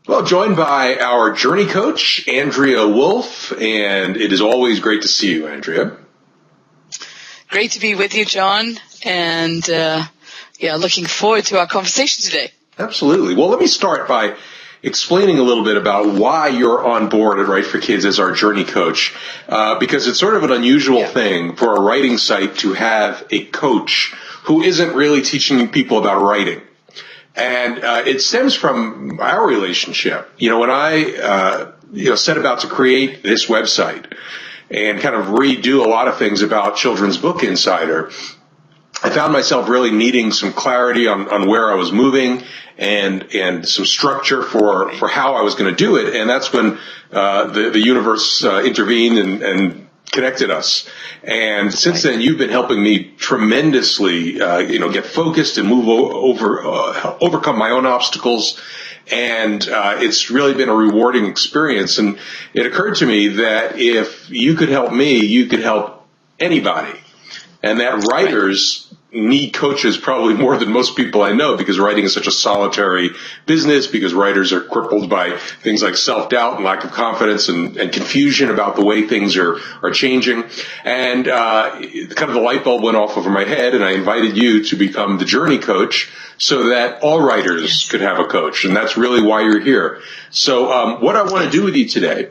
Well, joined by our journey coach, Andrea Wolf, and it is always great to see you, Andrea. Great to be with you, John, and looking forward to our conversation today. Absolutely. Well, let me start by explaining a little bit about why you're on board at Write for Kids as our journey coach, because it's sort of an unusual thing for a writing site to have a coach who isn't really teaching people about writing. And it stems from our relationship. You know, when I set about to create this website and kind of redo a lot of things about Children's Book Insider, I found myself really needing some clarity on where I was moving and some structure for how I was going to do it. And that's when the universe intervened and connected us. And since then, you've been helping me tremendously, get focused and move overcome my own obstacles. And it's really been a rewarding experience. And it occurred to me that if you could help me, you could help anybody. And that writers need coaches probably more than most people I know, because writing is such a solitary business, because writers are crippled by things like self-doubt and lack of confidence and confusion about the way things are changing. And kind of the light bulb went off over my head, and I invited you to become the journey coach so that all writers could have a coach. And that's really why you're here. So what I want to do with you today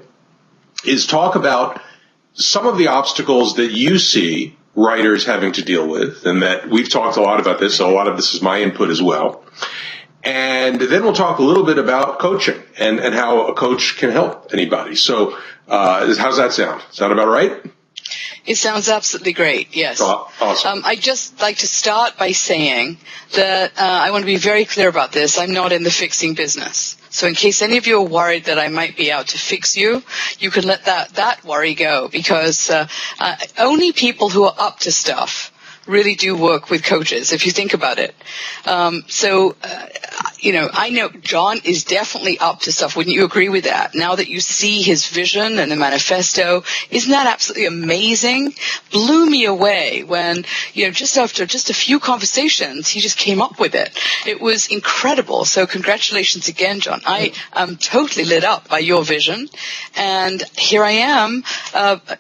is talk about some of the obstacles that you see writers having to deal with, and that we've talked a lot about this, so a lot of this is my input as well. And then we'll talk a little bit about coaching and how a coach can help anybody. So how's that sound? Sound about right? It sounds absolutely great, yes. Awesome. I'd just like to start by saying that I want to be very clear about this. I'm not in the fixing business. So in case any of you are worried that I might be out to fix you, you can let that worry go, because only people who are up to stuff really do work with coaches, if you think about it. I know John is definitely up to stuff. Wouldn't you agree with that? Now that you see his vision and the manifesto, isn't that absolutely amazing? Blew me away when, just after just a few conversations, he just came up with it. It was incredible. So congratulations again, John. I am totally lit up by your vision. And here I am,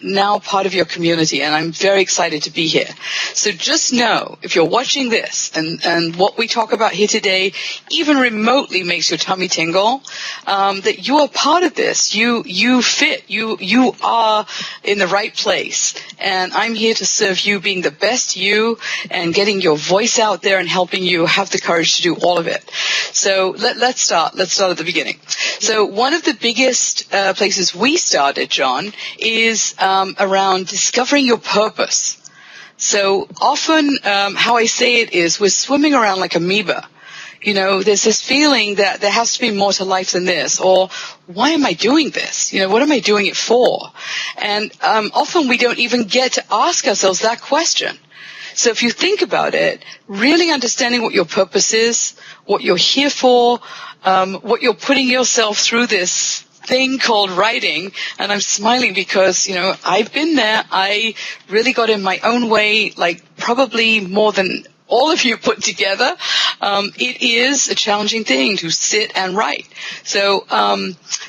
now part of your community, and I'm very excited to be here. So just know, if you're watching this and what we talk about here today even remotely makes your tummy tingle, that you are part of this. You fit. You are in the right place. And I'm here to serve you, being the best you and getting your voice out there and helping you have the courage to do all of it. So let's start. Let's start at the beginning. So one of the biggest places we started, John, is around discovering your purpose. So often, how I say it is, we're swimming around like amoeba. There's this feeling that there has to be more to life than this, or why am I doing this? What am I doing it for? And often we don't even get to ask ourselves that question. So if you think about it, really understanding what your purpose is, what you're here for, what you're putting yourself through this thing called writing, and I'm smiling because, I've been there. I really got in my own way, like probably more than all of you put together. It is a challenging thing to sit and write. So,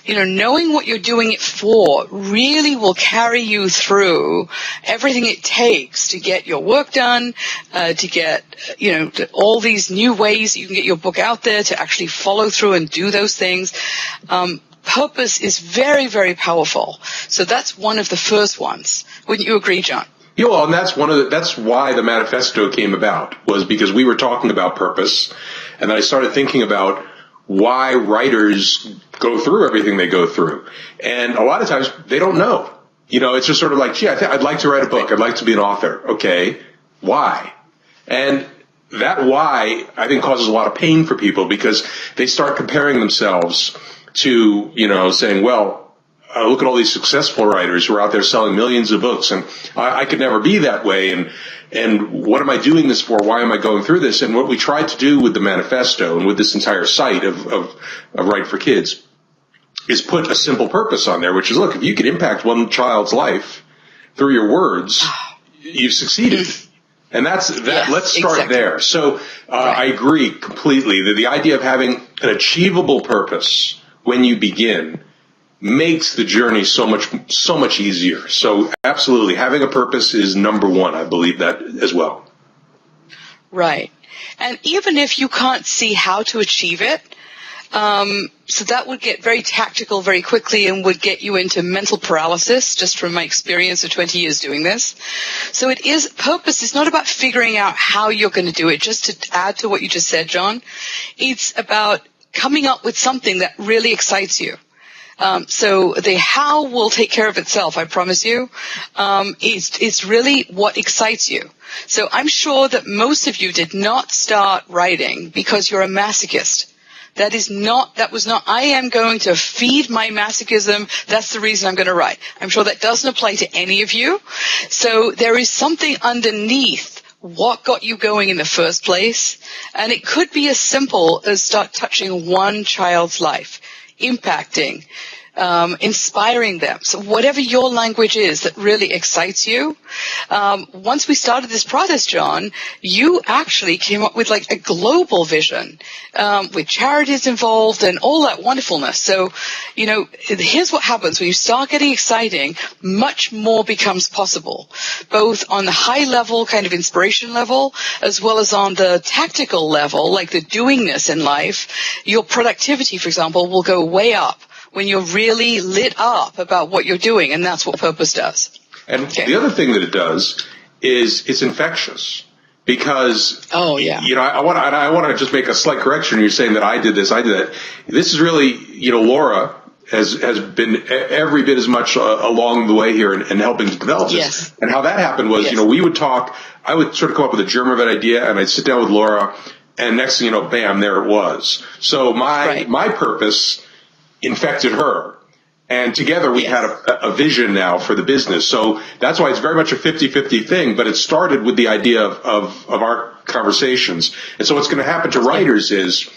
knowing what you're doing it for really will carry you through everything it takes to get your work done, to get, all these new ways that you can get your book out there, to actually follow through and do those things. Purpose is very, very powerful. So that's one of the first ones. Wouldn't you agree, John? Yeah, well, and that's why the manifesto came about, was because we were talking about purpose, and then I started thinking about why writers go through everything they go through. And a lot of times they don't know. It's just sort of like, gee, I'd like to write a book. I'd like to be an author. Okay, why? And that why, I think, causes a lot of pain for people, because they start comparing themselves to, saying, well, look at all these successful writers who are out there selling millions of books, and I could never be that way, and what am I doing this for? Why am I going through this? And what we tried to do with the manifesto and with this entire site of Write for Kids is put a simple purpose on there, which is, look, if you can impact one child's life through your words, you've succeeded. And that's that. Yes, let's start there. So I agree completely that the idea of having an achievable purpose when you begin makes the journey so much easier. So absolutely, having a purpose is number one. I believe that as well. Right. And even if you can't see how to achieve it, so that would get very tactical very quickly and would get you into mental paralysis, just from my experience of 20 years doing this. So purpose is not about figuring out how you're going to do it. Just to add to what you just said, John, it's about coming up with something that really excites you. So the how will take care of itself, I promise you. It's really what excites you. So I'm sure that most of you did not start writing because you're a masochist. That was not, I am going to feed my masochism. That's the reason I'm going to write. I'm sure that doesn't apply to any of you. So there is something underneath what got you going in the first place. And it could be as simple as start touching one child's life, impacting, inspiring them. So whatever your language is that really excites you, once we started this process, John, you actually came up with like a global vision, with charities involved and all that wonderfulness. So, here's what happens when you start getting exciting, much more becomes possible, both on the high level kind of inspiration level, as well as on the tactical level, like the doingness in life. Your productivity, for example, will go way up when you're really lit up about what you're doing, and that's what purpose does. And the other thing that it does is it's infectious, because I want to just make a slight correction. You're saying that I did this, I did that. This is really, Laura has been every bit as much along the way here in helping to develop this. Yes. And how that happened was, we would talk. I would sort of come up with a germ idea, and I'd sit down with Laura, and next thing you know, bam, there it was. So my purpose infected her, and together we had a vision now for the business. So that's why it's very much a 50-50 thing, but it started with the idea of our conversations. And so what's going to happen to writers is,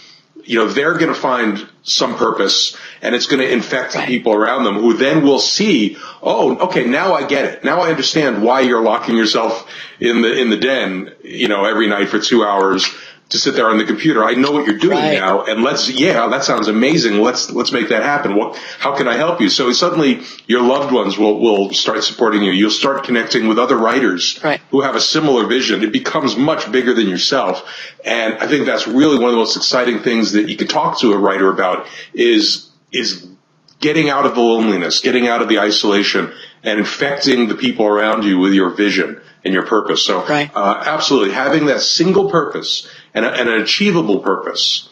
they're going to find some purpose, and it's going to infect the people around them, who then will see, oh, okay, now I get it. Now I understand why you're locking yourself in the den, every night for 2 hours to sit there on the computer. I know what you're doing now, and that sounds amazing. Let's make that happen. How can I help you? So suddenly your loved ones will start supporting you. You'll start connecting with other writers who have a similar vision. It becomes much bigger than yourself. And I think that's really one of the most exciting things that you can talk to a writer about is getting out of the loneliness, getting out of the isolation, and infecting the people around you with your vision and your purpose. So absolutely, having that single purpose and an achievable purpose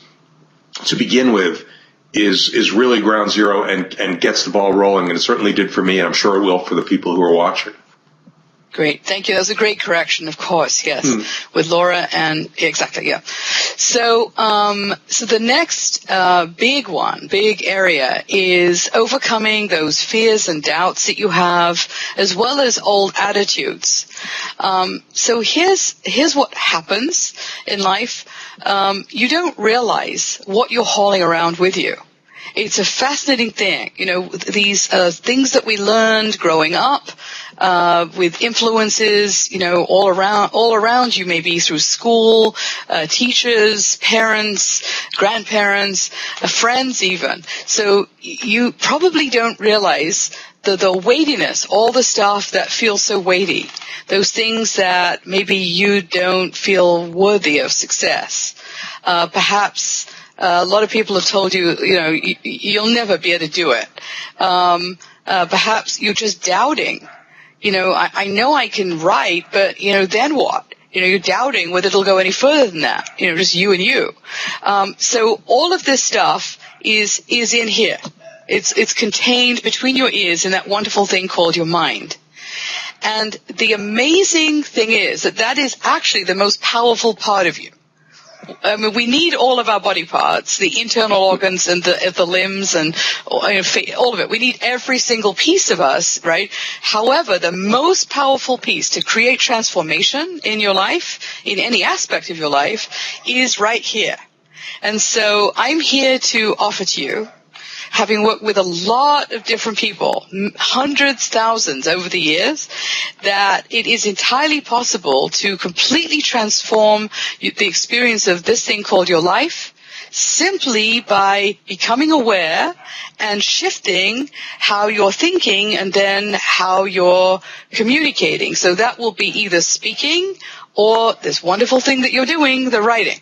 to begin with is really ground zero and gets the ball rolling. And it certainly did for me, and I'm sure it will for the people who are watching. Great. Thank you. That was a great correction, of course. Yes. With Laura and exactly. Yeah. So the next big area is overcoming those fears and doubts that you have, as well as old attitudes. So here's what happens in life. You don't realize what you're hauling around with you. It's a fascinating thing. These things that we learned growing up, with influences, all around you, maybe through school, teachers, parents, grandparents, friends even. So you probably don't realize the weightiness, all the stuff that feels so weighty, those things that maybe you don't feel worthy of success. Perhaps a lot of people have told you, you'll never be able to do it. Perhaps you're just doubting. I know I can write, but, then what? You're doubting whether it'll go any further than that, just you and you. So all of this stuff is in here. It's contained between your ears in that wonderful thing called your mind. And the amazing thing is that is actually the most powerful part of you. I mean, we need all of our body parts, the internal organs and the limbs and all of it. We need every single piece of us, right? However, the most powerful piece to create transformation in your life, in any aspect of your life, is right here. And so I'm here to offer to you, having worked with a lot of different people, hundreds, thousands over the years, that it is entirely possible to completely transform the experience of this thing called your life, simply by becoming aware and shifting how you're thinking and then how you're communicating. So that will be either speaking or this wonderful thing that you're doing, the writing.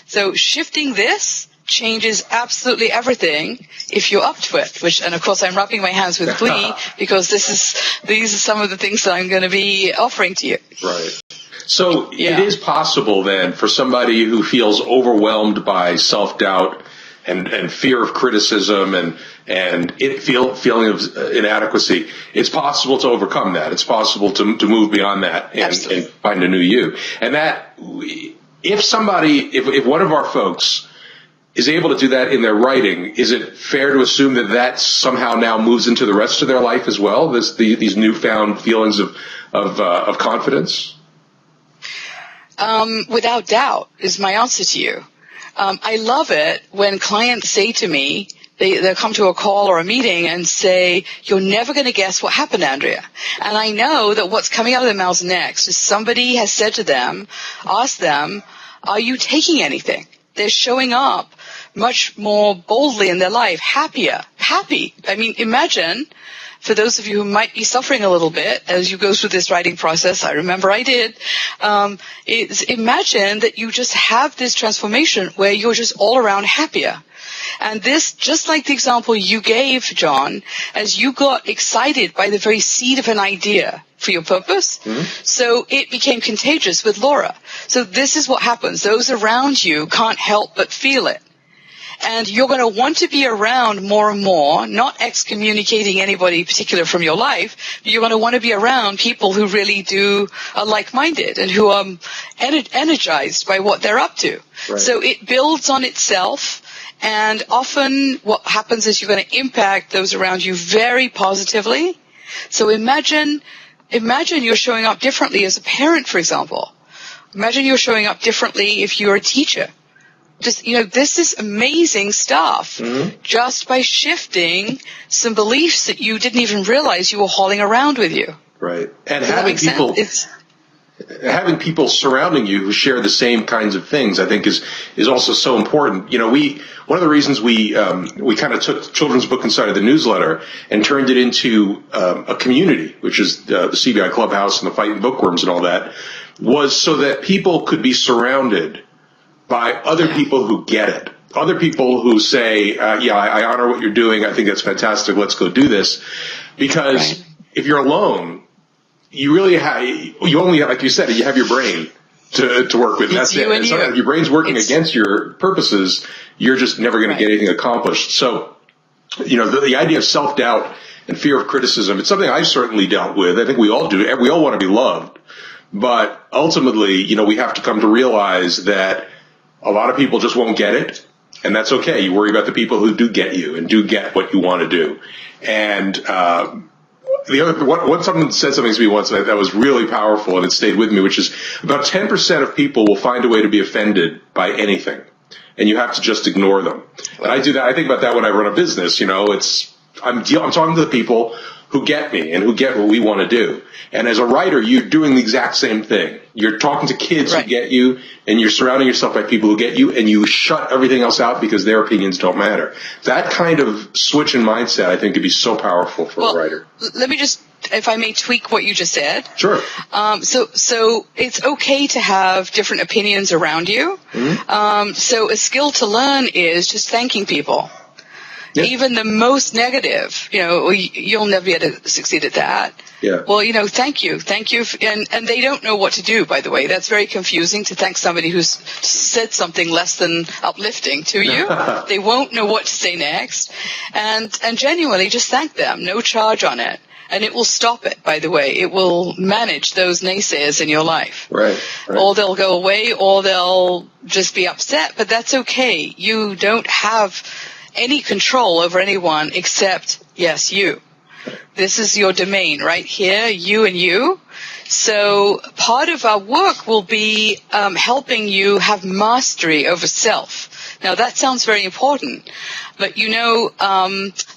So shifting this changes absolutely everything if you're up to it, and of course I'm rubbing my hands with glee because these are some of the things that I'm going to be offering to you. Right. So it is possible then for somebody who feels overwhelmed by self-doubt and fear of criticism and feeling of inadequacy, it's possible to overcome that. It's possible to move beyond that and find a new you. And that if one of our folks is able to do that in their writing, is it fair to assume that somehow now moves into the rest of their life as well? These newfound feelings of confidence? Without doubt is my answer to you. I love it when clients say to me, they'll come to a call or a meeting and say, you're never going to guess what happened, Andrea. And I know that what's coming out of their mouths next is somebody has said to them, asked them, are you taking anything? They're showing up much more boldly in their life, happy. I mean, imagine, for those of you who might be suffering a little bit as you go through this writing process, I remember I did, imagine that you just have this transformation where you're just all around happier. And this, just like the example you gave, John, as you got excited by the very seed of an idea for your purpose, so it became contagious with Laura. So this is what happens. Those around you can't help but feel it. And you're going to want to be around more and more, not excommunicating anybody particular from your life, but you're going to want to be around people who really are like-minded and who are energized by what they're up to. Right. So it builds on itself, and often what happens is you're going to impact those around you very positively. So imagine you're showing up differently as a parent, for example. Imagine you're showing up differently if you're a teacher. Just, this is amazing stuff just by shifting some beliefs that you didn't even realize you were hauling around with you. Right. And having people surrounding you who share the same kinds of things, I think is also so important. One of the reasons we kind of took Children's Book Inside of the newsletter and turned it into a community, which is the CBI Clubhouse and the Fighting Bookworms and all that, was so that people could be surrounded by other people who get it, other people who say, I honor what you're doing. I think that's fantastic. Let's go do this. Because if you're alone, you really you only have, like you said, you have your brain to work with. That's it. If your brain's working against your purposes, you're just never going to get anything accomplished. So, the idea of self-doubt and fear of criticism, it's something I've certainly dealt with. I think we all do. We all want to be loved. But ultimately, we have to come to realize that a lot of people just won't get it, and that's okay. You worry about the people who do get you and do get what you want to do. And someone said something to me once that was really powerful, and it stayed with me, which is about 10% of people will find a way to be offended by anything, and you have to just ignore them. And I do that. I think about that when I run a business. I'm talking to the people who get me and who get what we want to do. And as a writer, you're doing the exact same thing. You're talking to kids who get you, and you're surrounding yourself by people who get you, and you shut everything else out because their opinions don't matter. That kind of switch in mindset, I think, could be so powerful for a writer. Let me just, if I may tweak what you just said. Sure. So it's okay to have different opinions around you. So a skill to learn is just thanking people. Yeah. Even the most negative, you'll never be able to succeed at that. Yeah. Well, thank you. And they don't know what to do, by the way. That's very confusing to thank somebody who's said something less than uplifting to you. They won't know what to say next. And genuinely just thank them. No charge on it. And it will stop it, by the way. It will manage those naysayers in your life. Right. Or they'll go away, or they'll just be upset. But that's okay. You don't have any control over anyone except, yes, you. This is your domain right here, you and you. So part of our work will be helping you have mastery over self. Now that sounds very important, but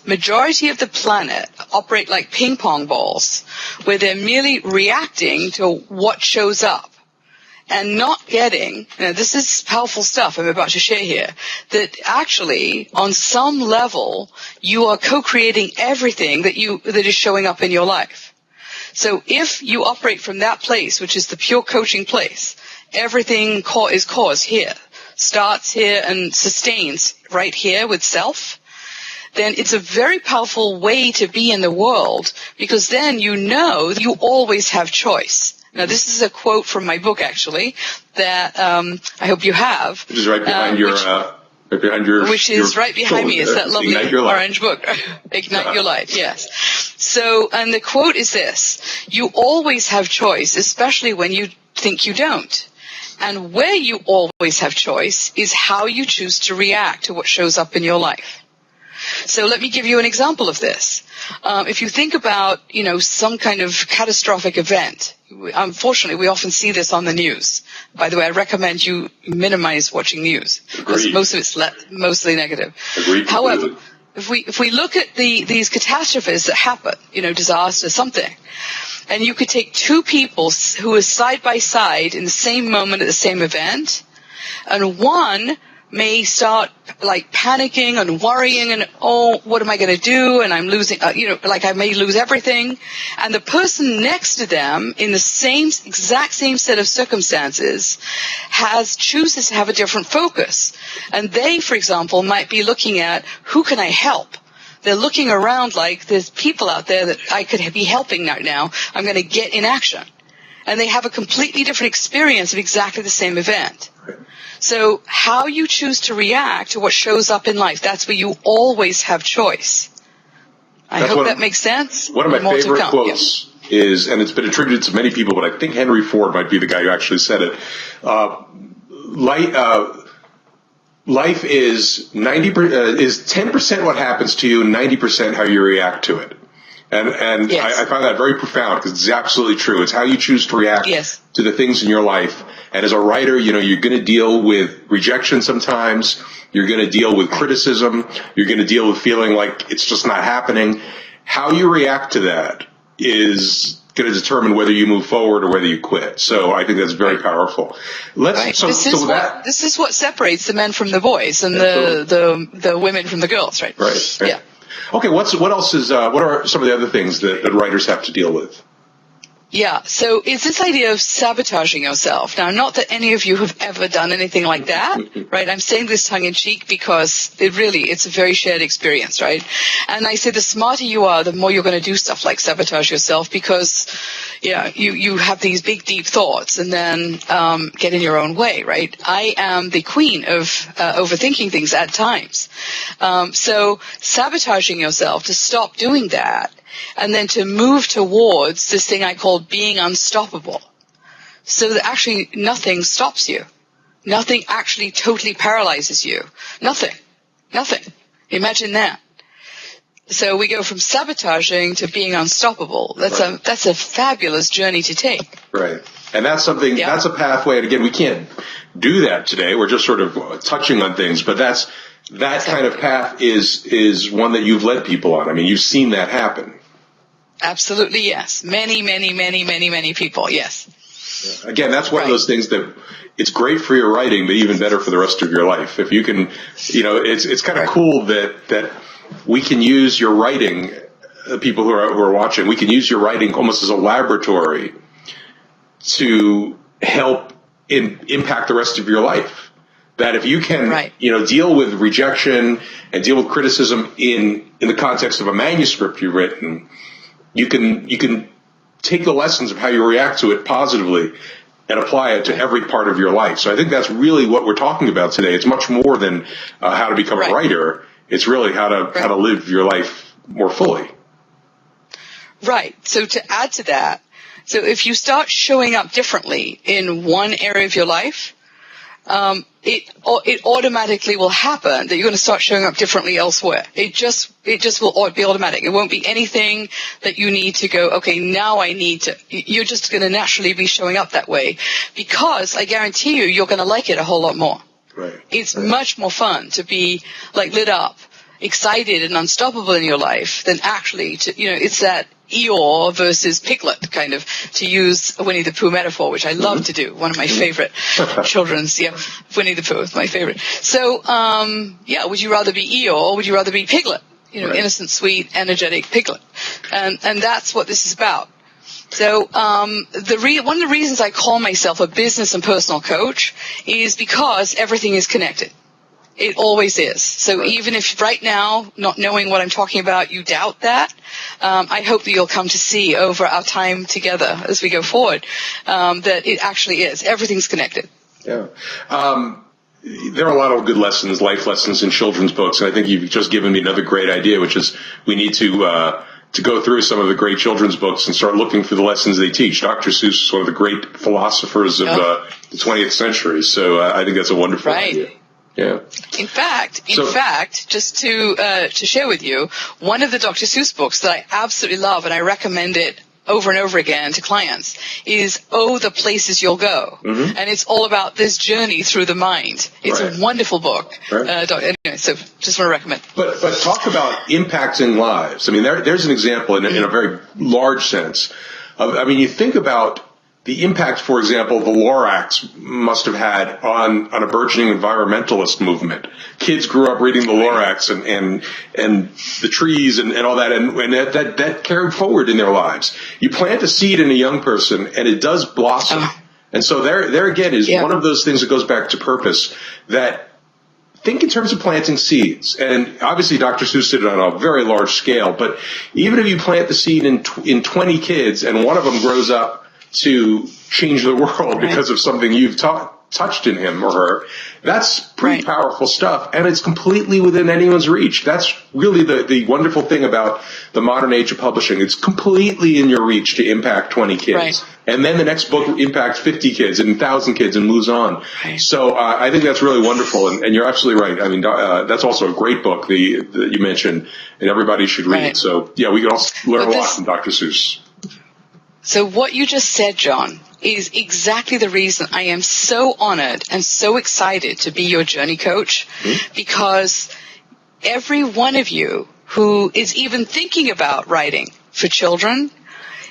majority of the planet operate like ping pong balls, where they're merely reacting to what shows up. and not getting, this is powerful stuff I'm about to share here, that actually on some level you are co-creating everything that is showing up in your life. So if you operate from that place, which is the pure coaching place, everything is cause here, starts here and sustains right here with self, then it's a very powerful way to be in the world, because then you know that you always have choice. Now, this is a quote from my book, actually, that I hope you have. Which is right behind your... Which is right behind me. It's that lovely orange book, Ignite Your Light, yes. So, and the quote is this: you always have choice, especially when you think you don't. And where you always have choice is how you choose to react to what shows up in your life. So let me give you an example of this. If you think about, some kind of catastrophic event, unfortunately, we often see this on the news. By the way, I recommend you minimize watching news because most of it's mostly negative. Agreed. However, if we look at these catastrophes that happen, disaster, something, and you could take two people who are side by side in the same moment at the same event, and one may start like panicking and worrying and, oh, what am I going to do? And I'm losing, I may lose everything. And the person next to them in the exact same set of circumstances chooses to have a different focus. And they, for example, might be looking at, who can I help? They're looking around like there's people out there that I could be helping right now. I'm going to get in action. And they have a completely different experience of exactly the same event. Right. So how you choose to react to what shows up in life, that's where you always have choice. I hope that makes sense. One of my favorite quotes is, and it's been attributed to many people, but I think Henry Ford might be the guy who actually said it. Life is 10% what happens to you, 90% how you react to it. And yes. I find that very profound because it's absolutely true. It's how you choose to react to the things in your life. And as a writer, you're going to deal with rejection sometimes. You're going to deal with criticism. You're going to deal with feeling like it's just not happening. How you react to that is going to determine whether you move forward or whether you quit. So I think that's very powerful. This is what separates the men from the boys and the women from the girls, right? Right. Yeah. Okay, what are some of the other things that writers have to deal with? Yeah, so it's this idea of sabotaging yourself. Now, not that any of you have ever done anything like that, right? I'm saying this tongue-in-cheek because it's a very shared experience, right? And I say the smarter you are, the more you're going to do stuff like sabotage yourself because, you have these big, deep thoughts and then get in your own way, right? I am the queen of overthinking things at times. So sabotaging yourself to stop doing that, and then to move towards this thing I call being unstoppable. So that actually nothing stops you. Nothing actually totally paralyzes you. Nothing. Imagine that. So we go from sabotaging to being unstoppable. That's a fabulous journey to take. Right. And that's something, that's a pathway. And again, we can't do that today. We're just sort of touching on things, but that kind of path is one that you've led people on. I mean, you've seen that happen. Absolutely, yes. Many, many, many, many, many people, yes. Yeah. Again, that's one of those things that it's great for your writing, but even better for the rest of your life. If you can, it's kind of cool that we can use your writing, people who are watching, we can use your writing almost as a laboratory to help impact the rest of your life. That if you can, deal with rejection and deal with criticism in the context of a manuscript you've written, you can take the lessons of how you react to it positively and apply it to every part of your life. So I think that's really what we're talking about today. It's much more than how to become a writer. It's really how to live your life more fully. Right. So to add to that, so if you start showing up differently in one area of your life, it automatically will happen that you're going to start showing up differently elsewhere. It just will be automatic. It won't be anything that you need to go, okay, now I need to. You're just going to naturally be showing up that way because I guarantee you're going to like it a whole lot more. Right. It's much more fun to be like lit up excited and unstoppable in your life, then actually, it's that Eeyore versus Piglet, kind of, to use a Winnie the Pooh metaphor, which I love to do. One of my favorite children's, Winnie the Pooh is my favorite. So, would you rather be Eeyore or would you rather be Piglet? Innocent, sweet, energetic Piglet. And that's what this is about. So, one of the reasons I call myself a business and personal coach is because everything is connected. It always is. So even if right now, not knowing what I'm talking about, you doubt that, I hope that you'll come to see over our time together as we go forward, that it actually is. Everything's connected. Yeah. There are a lot of good lessons, life lessons in children's books, and I think you've just given me another great idea, which is we need to go through some of the great children's books and start looking for the lessons they teach. Dr. Seuss is one of the great philosophers of the 20th century, so I think that's a wonderful idea. Yeah. In fact, just to share with you, one of the Dr. Seuss books that I absolutely love, and I recommend it over and over again to clients, is Oh, the Places You'll Go. Mm-hmm. And it's all about this journey through the mind. It's a wonderful book. Right. Anyway, so just want to recommend. But talk about impacting lives. I mean, there's an example in a very large sense. You think about the impact, for example, the Lorax must have had on a burgeoning environmentalist movement. Kids grew up reading the Lorax and the trees and all that, and that carried forward in their lives. You plant a seed in a young person, and it does blossom. And so there again is one of those things that goes back to purpose, that think in terms of planting seeds. And obviously Dr. Seuss did it on a very large scale, but even if you plant the seed in 20 kids and one of them grows up to change the world because of something you've touched in him or her, that's pretty powerful stuff, and it's completely within anyone's reach. That's really the wonderful thing about the modern age of publishing. It's completely in your reach to impact 20 kids. And then the next book impacts 50 kids and 1,000 kids and moves on. So I think that's really wonderful, and you're absolutely right. I mean, that's also a great book that you mentioned, and everybody should read. So, we can all learn a lot from Dr. Seuss. So what you just said, John, is exactly the reason I am so honored and so excited to be your journey coach, because every one of you who is even thinking about writing for children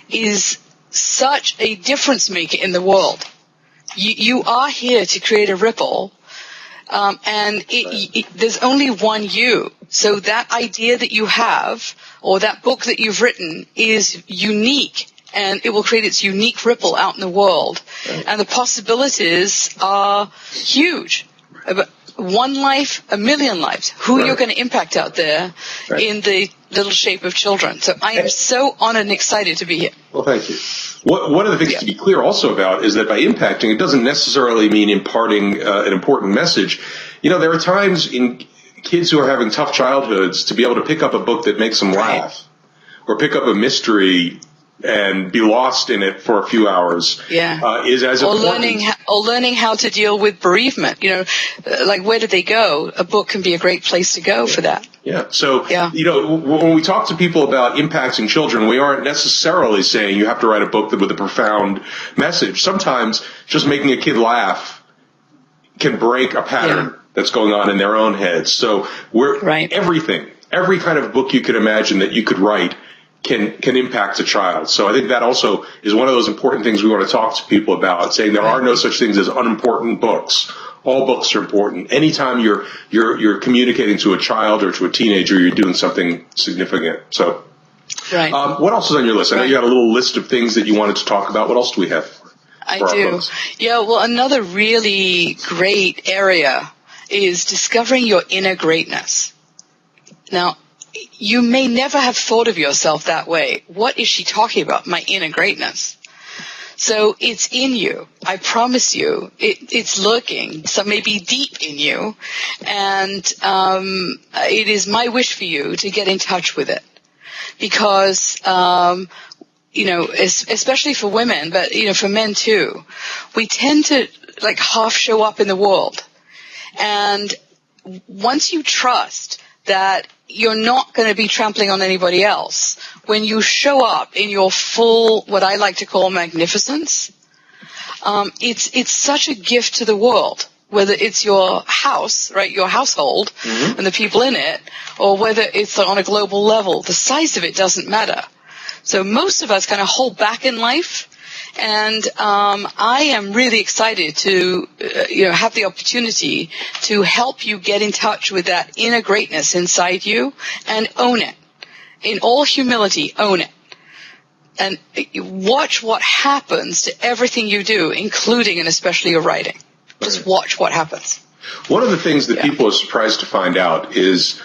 is such a difference maker in the world. You are here to create a ripple, and there's only one you. So that idea that you have, or that book that you've written, is unique. And it will create its unique ripple out in the world. And the possibilities are huge. One life, a million lives. Who you're going to impact out there in the little shape of children. So I am so honored and excited to be here. Well, thank you. One of the things to be clear also about is that by impacting, it doesn't necessarily mean imparting an important message. There are times in kids who are having tough childhoods to be able to pick up a book that makes them laugh, or pick up a mystery and be lost in it for a few hours, is as important. Learning how to deal with bereavement. Like where did they go? A book can be a great place to go for that. Yeah. So, when we talk to people about impacting children, we aren't necessarily saying you have to write a book with a profound message. Sometimes just making a kid laugh can break a pattern that's going on in their own heads. So every kind of book you could imagine that you could write can impact a child. So I think that also is one of those important things we want to talk to people about, saying there are no such things as unimportant books. All books are important. Anytime you're communicating to a child or to a teenager, you're doing something significant. So, what else is on your list? I know you got a little list of things that you wanted to talk about. What else do we have? I do. Books? Yeah. Well, another really great area is discovering your inner greatness. Now, you may never have thought of yourself that way. What is she talking about? My inner greatness. So it's in you. I promise you. It's lurking. Some may be deep in you. And it is my wish for you to get in touch with it. Because, especially for women, but, for men too, we tend to half show up in the world. And once you trust that you're not going to be trampling on anybody else, when you show up in your full, what I like to call magnificence, it's such a gift to the world. whether it's your house, right, your household and the people in it, or whether it's on a global level. The size of it doesn't matter. So most of us kind of hold back in life, and I am really excited to have the opportunity to help you get in touch with that inner greatness inside you and own it. In all humility, own it. And watch what happens to everything you do, including and especially your writing. Just watch what happens. One of the things that people are surprised to find out is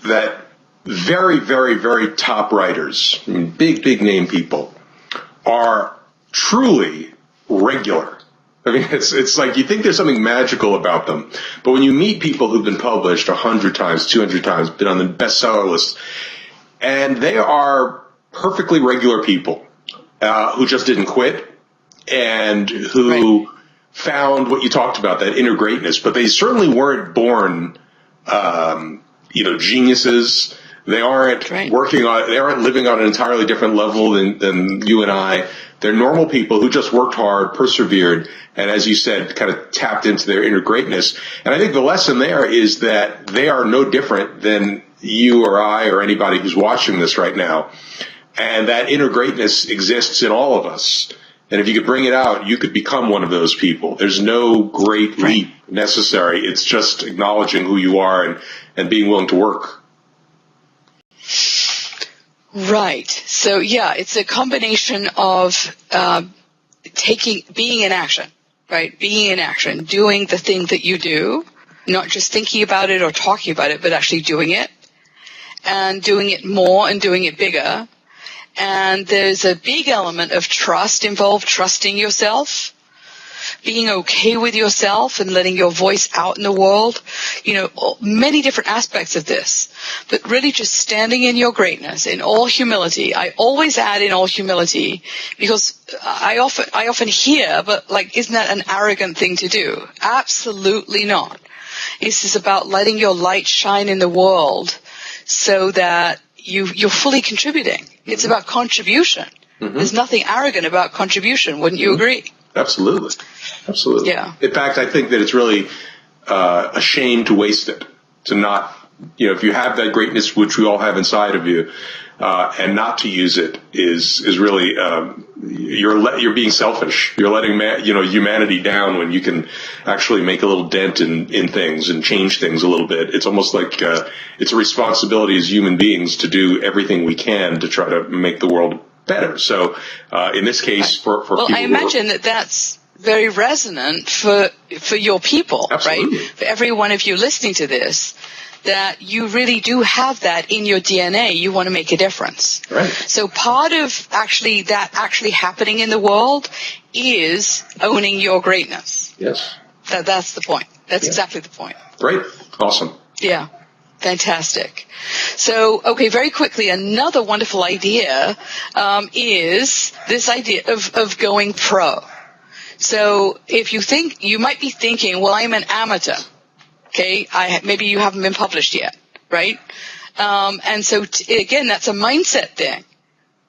that very, very, very top writers, I mean, big name people, are truly regular. I mean, it's like you think there's something magical about them. But when you meet people who've been published 100 times, 200 times, been on the bestseller list, and they are perfectly regular people who just didn't quit and who found what you talked about, that inner greatness. But they certainly weren't born, geniuses. They aren't they aren't living on an entirely different level than you and I. They're normal people who just worked hard, persevered, and as you said, kind of tapped into their inner greatness. And I think the lesson there is that they are no different than you or I or anybody who's watching this right now. And that inner greatness exists in all of us. And if you could bring it out, you could become one of those people. There's no great leap necessary. It's just acknowledging who you are and being willing to work. Right. So, it's a combination of being in action, right? Being in action, doing the thing that you do, not just thinking about it or talking about it, but actually doing it, and doing it more and doing it bigger. And there's a big element of trust involved, trusting yourself, being okay with yourself and letting your voice out in the world, many different aspects of this. But really just standing in your greatness, in all humility. I always add in all humility because I often hear, but isn't that an arrogant thing to do? Absolutely not. This is about letting your light shine in the world so that you're fully contributing. It's about contribution. There's nothing arrogant about contribution. Wouldn't you agree? Absolutely. Yeah. In fact, I think that it's really a shame to waste it, to not, if you have that greatness, which we all have inside of you, and not to use it is really, you're being selfish. You're letting, humanity down when you can actually make a little dent in things and change things a little bit. It's almost like, it's a responsibility as human beings to do everything we can to try to make the world better. So, in this case, for people. Well, I imagine that's very resonant for your people, Absolutely. Right? For every one of you listening to this, that you really do have that in your DNA. You want to make a difference. Right. So part of actually happening in the world is owning your greatness. Yes. That's the point. That's exactly the point. Great. Awesome. Yeah. Fantastic. So, okay, very quickly, another wonderful idea is this idea of going pro. So if you might be thinking, well, I'm an amateur. Okay, maybe you haven't been published yet, right? And so, again, that's a mindset thing.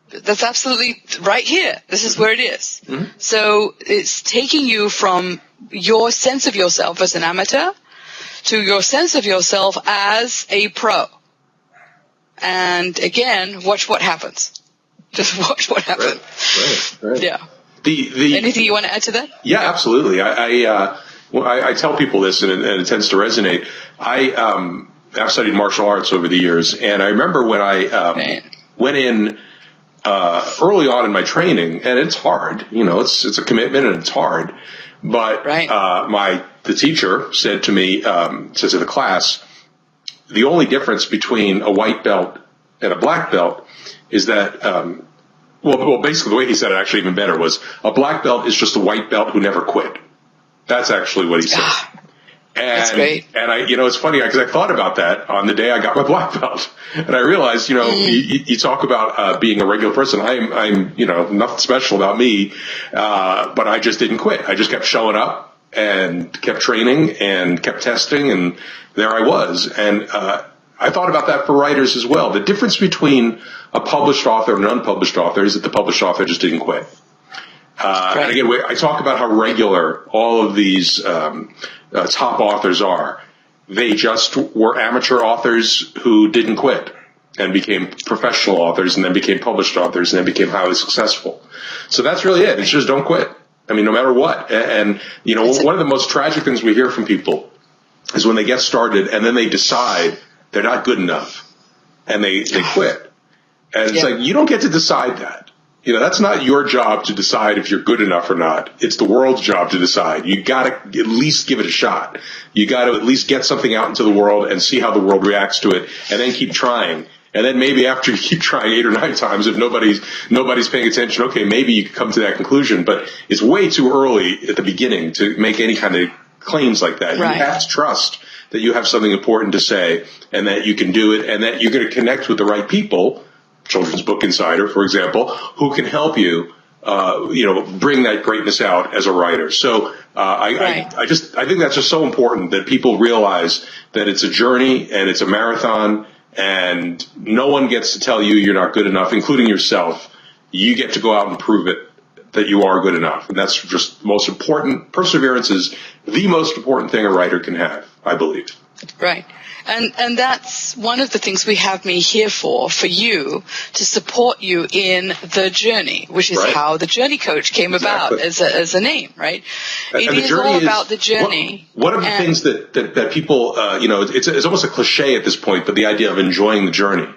That's absolutely right here. This is where it is. So it's taking you from your sense of yourself as an amateur to your sense of yourself as a pro. And, again, watch what happens. Just watch what happens. Right. Yeah. Anything you want to add to that? Yeah, absolutely. I tell people this, and it tends to resonate. I've studied martial arts over the years, and I remember when I went in early on in my training, and it's hard. It's a commitment, and it's hard. But the teacher said to me, said to the class, the only difference between a white belt and a black belt is that, basically the way he said it actually even better was a black belt is just a white belt who never quit. That's actually what he said. That's great. And it's funny because I thought about that on the day I got my black belt, and I realized, you talk about being a regular person. I'm nothing special about me, but I just didn't quit. I just kept showing up and kept training and kept testing, and there I was. And I thought about that for writers as well. The difference between a published author and an unpublished author is that the published author just didn't quit. And again, I talk about how regular all of these top authors are. They just were amateur authors who didn't quit and became professional authors and then became published authors and then became highly successful. So that's really it. It's just don't quit. I mean, no matter what. And you know, one of the most tragic things we hear from people is when they get started and then they decide they're not good enough and they quit. And it's like, you don't get to decide that. You know, that's not your job to decide if you're good enough or not. It's the world's job to decide. You got to at least give it a shot. You got to at least get something out into the world and see how the world reacts to it, and then keep trying. And then maybe after you keep trying 8 or 9 times, if nobody's paying attention, okay, maybe you can come to that conclusion. But it's way too early at the beginning to make any kind of claims like that. Right. You have to trust that you have something important to say and that you can do it and that you're going to connect with the right people. Children's Book Insider, for example, who can help you, bring that greatness out as a writer. So, I think that's just so important that people realize that it's a journey and it's a marathon and no one gets to tell you you're not good enough, including yourself. You get to go out and prove it that you are good enough. And that's just the most important. Perseverance is the most important thing a writer can have, I believe. Right. And that's one of the things we have me here for you, to support you in the journey, which is how the Journey Coach came about as a name, right? It is all about the journey. One of the things that people, it's almost a cliche at this point, but the idea of enjoying the journey.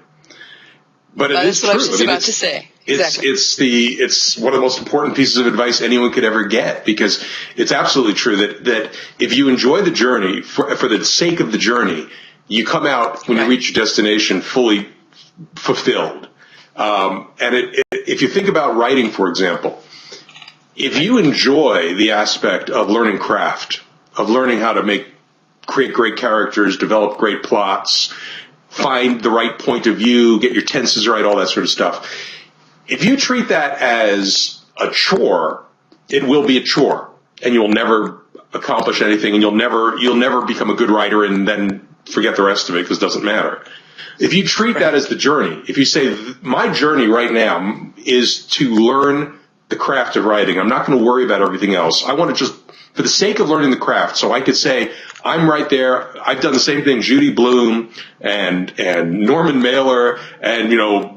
But it is true. That's what I was just about to say. Exactly. It's one of the most important pieces of advice anyone could ever get, because it's absolutely true that if you enjoy the journey for the sake of the journey, you come out when you reach your destination fully fulfilled. If you think about writing, for example, if you enjoy the aspect of learning craft, of learning how to create great characters, develop great plots, find the right point of view, get your tenses right, all that sort of stuff. If you treat that as a chore, it will be a chore, and you'll never accomplish anything, and you'll never become a good writer, and then forget the rest of it because it doesn't matter. If you treat that as the journey, if you say, my journey right now is to learn the craft of writing, I'm not going to worry about everything else. I want to just, for the sake of learning the craft, so I could say, I'm right there. I've done the same thing Judy Blume and Norman Mailer and,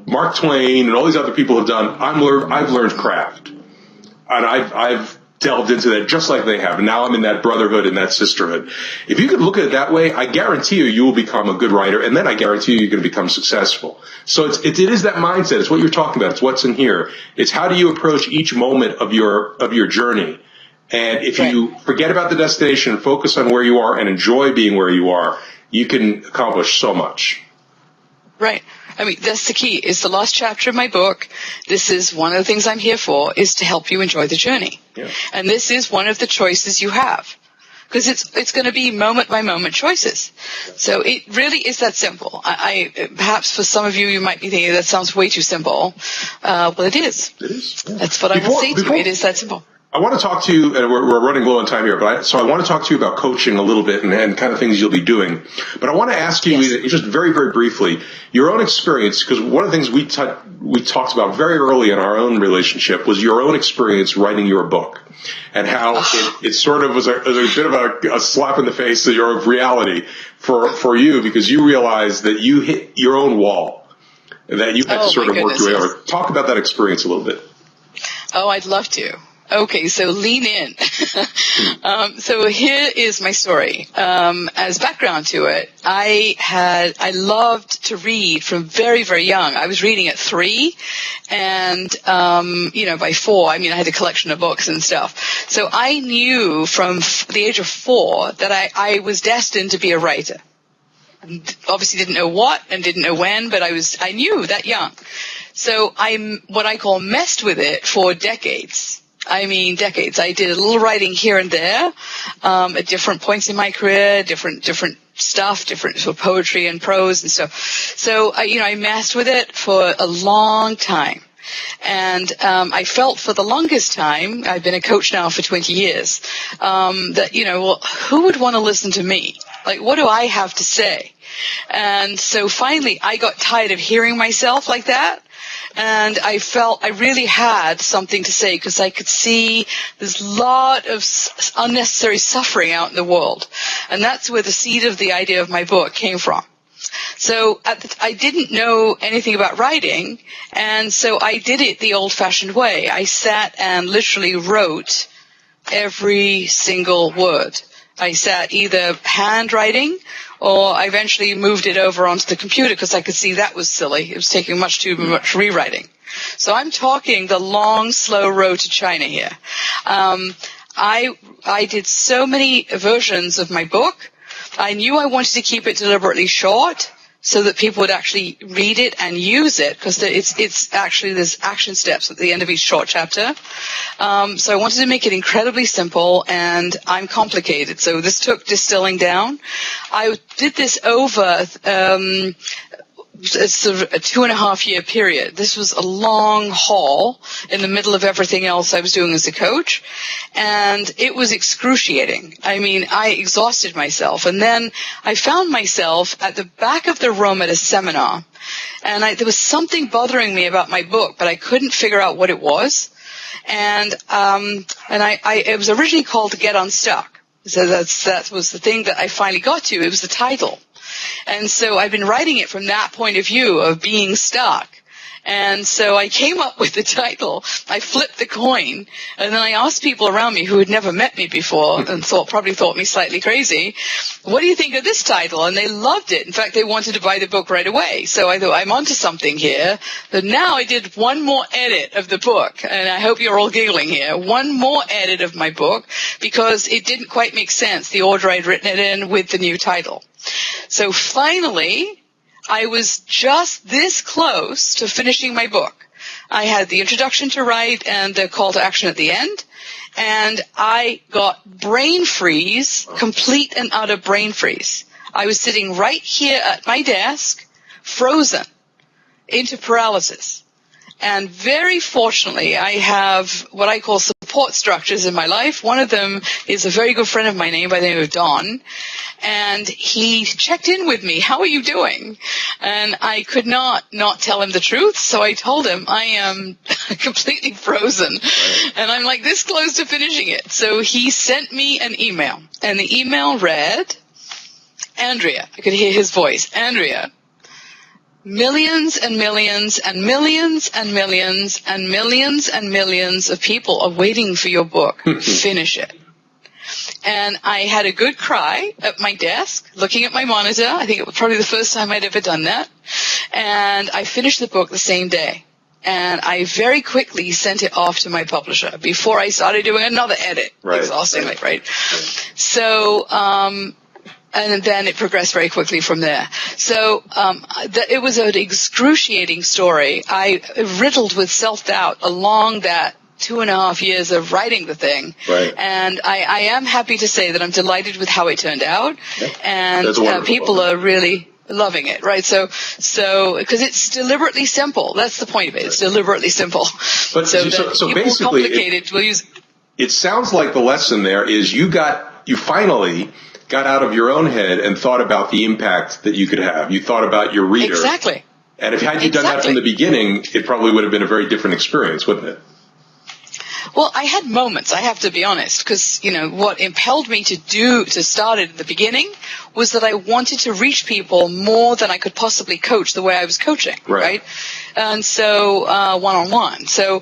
Mark Twain and all these other people have done. I've learned craft. And I've delved into that just like they have. And now I'm in that brotherhood and that sisterhood. If you could look at it that way, I guarantee you will become a good writer, and then I guarantee you're going to become successful. So it is that mindset. It's what you're talking about. It's what's in here. It's how do you approach each moment of your journey. And if you forget about the destination and focus on where you are and enjoy being where you are, you can accomplish so much. Right. I mean, that's the key. It's the last chapter of my book. This is one of the things I'm here for, is to help you enjoy the journey. Yeah. And this is one of the choices you have, because it's going to be moment by moment choices. So it really is that simple. I perhaps for some of you, you might be thinking that sounds way too simple. Well, it is. It is. Yeah. That's what I will say to you. It is that simple. I want to talk to you, and we're running low on time here, so I want to talk to you about coaching a little bit and kind of things you'll be doing. But I want to ask you just very, very briefly, your own experience, because one of the things we talked about very early in our own relationship was your own experience writing your book, and how it sort of was a bit of a slap in the face of your reality for you, because you realized that you hit your own wall, and that you had to sort of work your way over. Talk about that experience a little bit. Oh, I'd love to. Okay, so lean in. So here is my story. As background to it, I loved to read from very, very young. I was reading at 3, and, by 4, I had a collection of books and stuff. So I knew from the age of 4 that I was destined to be a writer. Obviously didn't know what and didn't know when, but I knew that young. So I'm what I call messed with it for decades. Decades. I did a little writing here and there, at different points in my career, different stuff, different sort of poetry and prose and stuff. So I messed with it for a long time. And I felt for the longest time, I've been a coach now for 20 years, that, who would want to listen to me? Like, what do I have to say? And so finally I got tired of hearing myself like that. And I felt I really had something to say because I could see this lot of unnecessary suffering out in the world. And that's where the seed of the idea of my book came from. So I didn't know anything about writing, and so I did it the old-fashioned way. I sat and literally wrote every single word. I sat either handwriting, or I eventually moved it over onto the computer because I could see that was silly. It was taking much too much rewriting. So I'm talking the long, slow road to China here. I did so many versions of my book. I knew I wanted to keep it deliberately short so that people would actually read it and use it, because it's actually, there's action steps at the end of each short chapter. So I wanted to make it incredibly simple, and I'm complicated. So this took distilling down. I did this over sort of a 2.5-year period. This was a long haul in the middle of everything else I was doing as a coach, and it was excruciating. I mean, I exhausted myself, and then I found myself at the back of the room at a seminar, and there was something bothering me about my book, but I couldn't figure out what it was. And it was originally called Get Unstuck. So that was the thing that I finally got to. It was the title. And so I've been writing it from that point of view of being stuck. And so I came up with the title. I flipped the coin, and then I asked people around me who had never met me before and probably thought me slightly crazy, what do you think of this title? And they loved it. In fact, they wanted to buy the book right away. So I thought, I'm onto something here. But now I did one more edit of the book, and I hope you're all giggling here. One more edit of my book, because it didn't quite make sense, the order I'd written it in with the new title. So finally, I was just this close to finishing my book. I had the introduction to write and the call to action at the end, and I got brain freeze, complete and utter brain freeze. I was sitting right here at my desk, frozen into paralysis. And very fortunately, I have what I call support structures in my life. One of them is a very good friend of mine named by the name of Don. And he checked in with me. How are you doing? And I could not tell him the truth. So I told him I am completely frozen. And I'm like this close to finishing it. So he sent me an email. And the email read, Andrea, I could hear his voice, Andrea, millions and millions and millions and millions and millions and millions of people are waiting for your book. Finish it. And I had a good cry at my desk, looking at my monitor. I think it was probably the first time I'd ever done that. And I finished the book the same day. And I very quickly sent it off to my publisher before I started doing another edit, exhaustingly, right? So, and then it progressed very quickly from there. So it was an excruciating story. I riddled with self-doubt along that 2.5 years of writing the thing. Right. And I am happy to say that I'm delighted with how it turned out. Yeah. And people are really loving it, right? So because it's deliberately simple. That's the point of it. It's deliberately simple. But so basically, complicated will use. It sounds like the lesson there is you finally got out of your own head and thought about the impact that you could have. You thought about your reader. Exactly. And if had you done that from the beginning, it probably would have been a very different experience, wouldn't it? Well, I had moments, I have to be honest, because, what impelled me to start it at the beginning was that I wanted to reach people more than I could possibly coach the way I was coaching, right? And so, one-on-one. So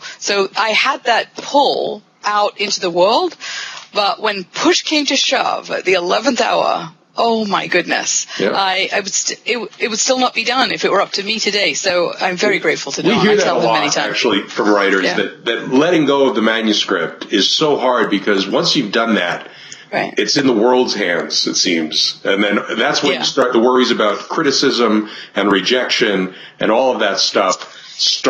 I had that pull out into the world, but when push came to shove at the 11th hour, oh my goodness, yeah. It would still not be done if it were up to me today. So I'm very grateful to Don. We hear that a lot, actually, from writers, that letting go of the manuscript is so hard because once you've done that, it's in the world's hands, it seems. And then that's when you start the worries about criticism and rejection and all of that stuff. It's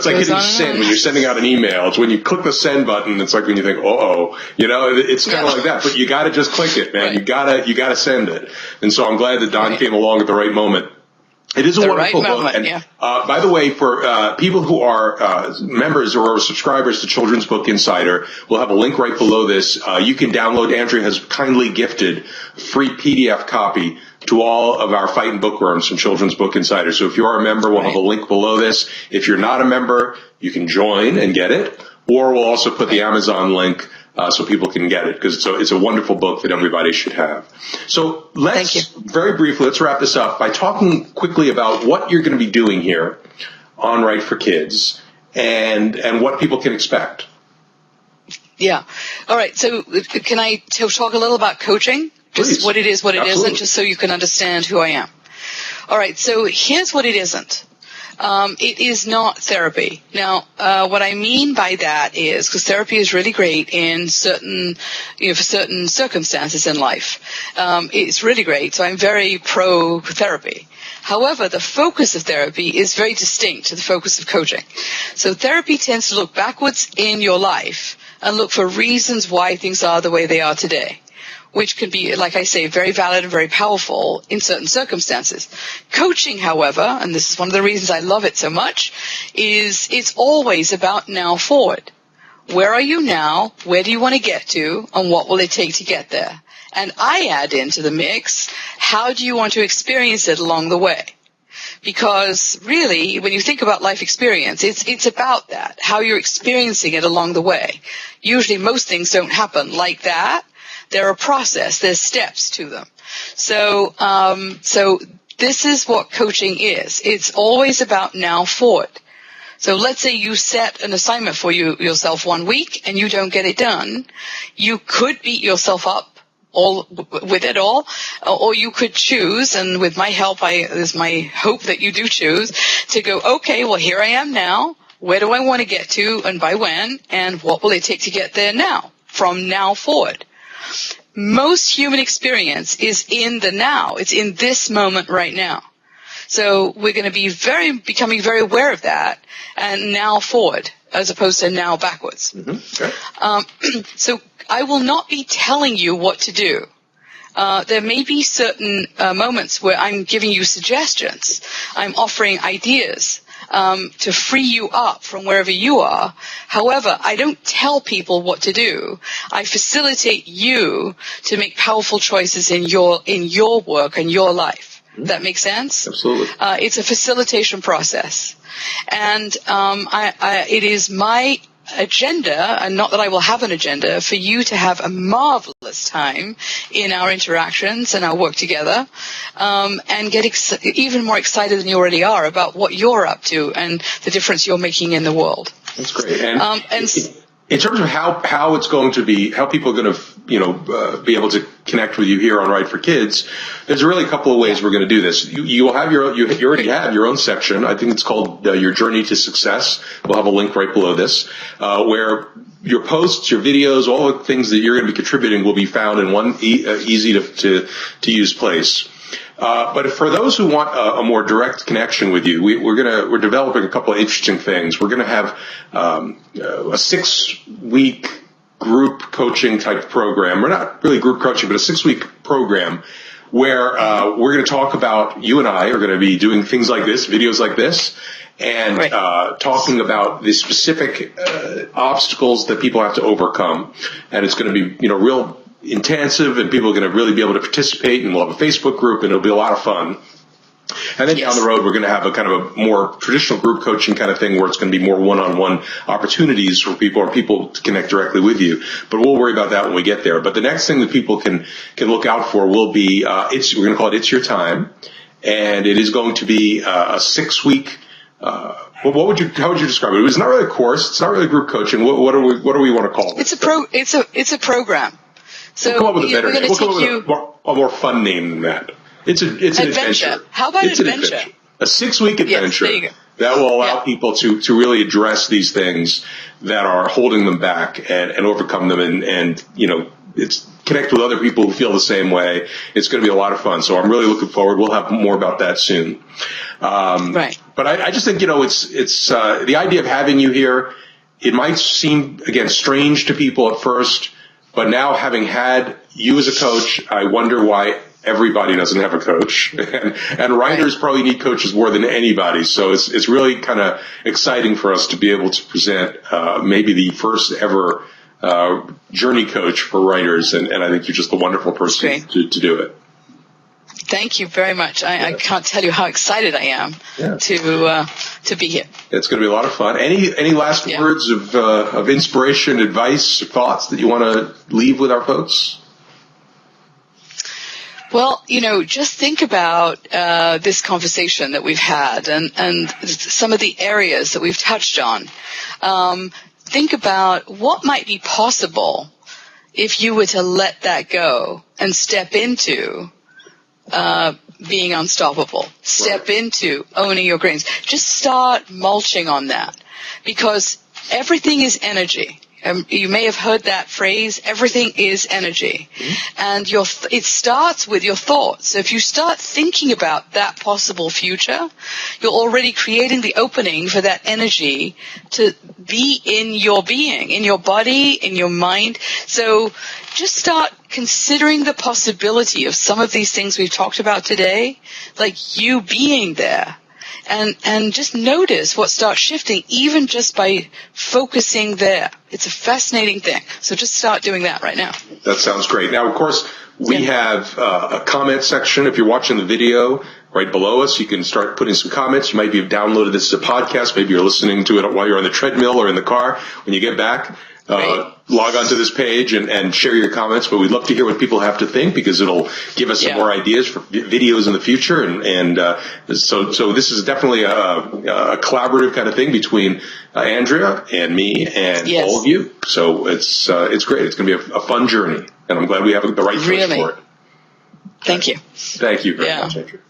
like hitting send when you're sending out an email. It's when you click the send button. It's like when you think, it's kind of like that. But you got to just click it, man. Right. You got to send it. And so I'm glad that Don came along at the right moment. It is a wonderful book. And by the way, for people who are members or subscribers to Children's Book Insider, we'll have a link right below this. You can download. Andrea has kindly gifted a free PDF copy to all of our Fighting Bookworms from Children's Book Insider. So if you are a member, we'll have a link below this. If you're not a member, you can join and get it, or we'll also put the Amazon link so people can get it, because it's a wonderful book that everybody should have. So very briefly, let's wrap this up by talking quickly about what you're going to be doing here on Right for Kids and what people can expect. Yeah. All right. So can I talk a little about coaching? Just Please. What it is, what it Absolutely. isn't, just so you can understand who I am. All right. So here's what it isn't. It is not therapy. Now, what I mean by that is, because therapy is really great in certain, for certain circumstances in life. It's really great. So I'm very pro therapy. However, the focus of therapy is very distinct to the focus of coaching. So therapy tends to look backwards in your life and look for reasons why things are the way they are today, which can be, like I say, very valid and very powerful in certain circumstances. Coaching, however, and this is one of the reasons I love it so much, is it's always about now forward. Where are you now? Where do you want to get to? And what will it take to get there? And I add into the mix, how do you want to experience it along the way? Because really, when you think about life experience, it's about that, how you're experiencing it along the way. Usually most things don't happen like that. They're a process. There's steps to them. So this is what coaching is. It's always about now forward. So let's say you set an assignment for yourself 1 week and you don't get it done. You could beat yourself up with it all, or you could choose, and with my help, is my hope that you do choose to go, okay, well, here I am now. Where do I want to get to and by when? And what will it take to get there now, from now forward? Most human experience is in the now. It's in this moment right now. So we're going to be becoming very aware of that, and now forward as opposed to now backwards. Mm-hmm. Okay. So I will not be telling you what to do. There may be certain moments where I'm giving you suggestions. I'm offering ideas to free you up from wherever you are. However, I don't tell people what to do. I facilitate you to make powerful choices in your work and your life. That makes sense? Absolutely. It's a facilitation process. And it is my agenda, and not that I will have an agenda, for you to have a marvelous time in our interactions and our work together, and get even more excited than you already are about what you're up to and the difference you're making in the world. That's great. And in terms of how it's going to be, how people are going to, be able to connect with you here on Right for Kids, there's really a couple of ways we're going to do this. You will have you already have your own section. I think it's called Your Journey to Success. We'll have a link right below this, where your posts, your videos, all the things that you're going to be contributing will be found in one easy to use place. But for those who want a more direct connection with you, we're developing a couple of interesting things. We're going to have a 6-week group coaching type program. We're not really group coaching, but a 6-week program where we're going to talk about, you and I are going to be doing things like this, videos like this, and talking about the specific obstacles that people have to overcome. And it's going to be, real intensive, and people are going to really be able to participate, and we'll have a Facebook group, and it'll be a lot of fun. And then down the road, we're going to have a kind of a more traditional group coaching kind of thing where it's going to be more one-on-one opportunities for people, or people to connect directly with you. But we'll worry about that when we get there. But the next thing that people can look out for will be, we're going to call it It's Your Time. And it is going to be a 6-week, how would you describe it? It's not really a course. It's not really group coaching. What do we want to call it? It's a program. So we'll come up with a better name. We'll come up with a more fun name than that. It's an adventure. How about adventure? A 6-week adventure that will allow people to really address these things that are holding them back and overcome them, and it's connect with other people who feel the same way. It's going to be a lot of fun. So I'm really looking forward. We'll have more about that soon. But I just think, it's the idea of having you here. It might seem, again, strange to people at first, but now having had you as a coach, I wonder why everybody doesn't have a coach, and writers probably need coaches more than anybody. So it's really kind of exciting for us to be able to present maybe the first ever journey coach for writers, and I think you're just a wonderful person to do it. Thank you very much. I can't tell you how excited I am to be here. It's going to be a lot of fun. Any last words of inspiration, advice, thoughts that you want to leave with our folks? Well, just think about this conversation that we've had and some of the areas that we've touched on. Think about what might be possible if you were to let that go and step into being unstoppable. Step into owning your greens. Just start mulching on that, because everything is energy. You may have heard that phrase, everything is energy. And it starts with your thoughts. So if you start thinking about that possible future, you're already creating the opening for that energy to be in your being, in your body, in your mind. So just start considering the possibility of some of these things we've talked about today, like you being there. And just notice what starts shifting, even just by focusing there. It's a fascinating thing. So just start doing that right now. That sounds great. Now, of course, we have a comment section. If you're watching the video right below us, you can start putting some comments. You might be having downloaded this as a podcast. Maybe you're listening to it while you're on the treadmill or in the car. When you get back, log onto this page and share your comments. But we'd love to hear what people have to think, because it'll give us some more ideas for videos in the future. So this is definitely a collaborative kind of thing between Andrea and me and all of you. So it's great. It's going to be a fun journey, and I'm glad we have the right choice for it. Thank you. Thank you very much, Andrea.